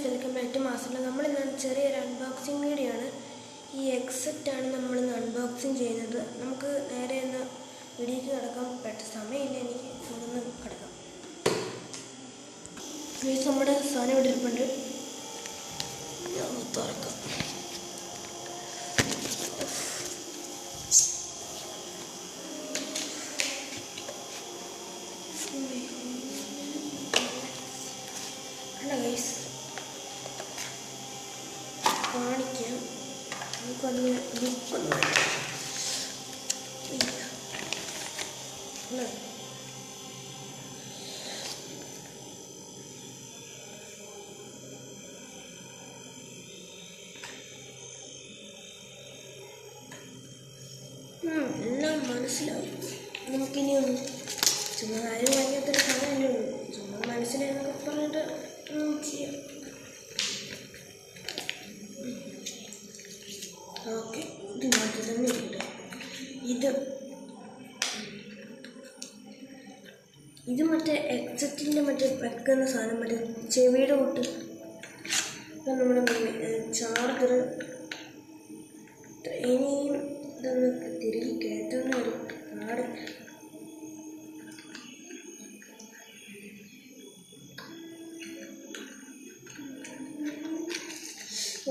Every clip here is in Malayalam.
Welcome back to master. നമ്മളിന്ന് ചെറിയൊരു അൺബോക്സിങ് വീഡിയോ ആണ്. ഈ എക്സെറ്റാണ് നമ്മളിന്ന് അൺബോക്സിങ് ചെയ്യുന്നത്. നമുക്ക് നേരെ ഒന്ന് വീഡിയോക്ക് കിടക്കാം. സമയമില്ല, എനിക്ക് ഒന്ന് കിടക്കാം. നമ്മുടെ സാധനം ഇവിടെ ഇരിപ്പുണ്ട്. ഞാൻ തുറക്കാം. കാണിക്കാം. നമുക്കൊന്ന് ബുക്കൊന്ന് എല്ലാം മനസ്സിലാവും. നമുക്കിനി ഒന്ന് ചുമ്മാ കാര്യം വാങ്ങിയാത്തൊരു സാധനമല്ലേ ഉള്ളൂ. ചുമ്മാ മനസ്സിലായെന്നൊക്കെ പറഞ്ഞിട്ട് ചെയ്യാം. ഓക്കെ, ഇത് മാറ്റി തന്നെ ഉണ്ട്. ഇത് മറ്റേ എക്സെറ്റിൻ്റെ മറ്റേ വെക്കുന്ന സാധനം, മറ്റേ ചെവിയുടെ കൂട്ട്. ഇപ്പം നമ്മുടെ ചാർജർ. ഇനിയും ഇതൊന്ന് തിരികെ കയറ്റുന്ന ഒരു കാർഡ്.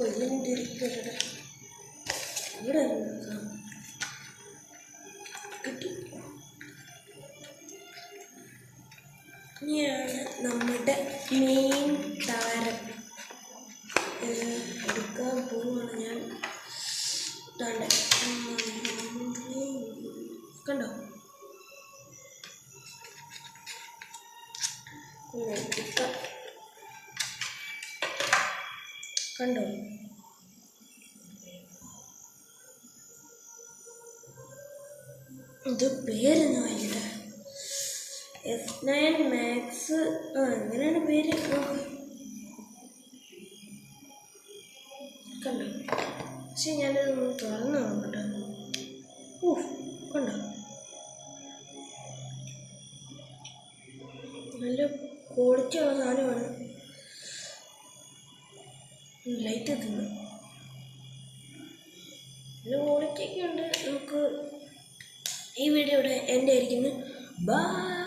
ഇതിനും തിരിക്കട്ടെ. ഇവിടെ കിട്ടി. ഇനിയാണ് നമ്മുടെ മെയിൻ താരം. എടുക്കാൻ പോവുകയാണ് ഞാൻ. കണ്ടോ, കണ്ടോ, ഇത് പേരെന്നാ ഇവിടെ F9 Max. അങ്ങനെയാണ് പേര്. കണ്ടോ, പക്ഷെ ഞാനത് തുറന്നു നോക്കട്ടെ. കണ്ടോ, നല്ല ക്വാളിറ്റി ഉള്ള സാധനമാണ്. ലൈറ്റ് എത്തുന്നു, നല്ല ക്വാളിറ്റി ഒക്കെ ഉണ്ട്. നമുക്ക് ഈ വീഡിയോ ഇവിടെ എൻ്റെ ആയിരിക്കുന്നു. ബൈ.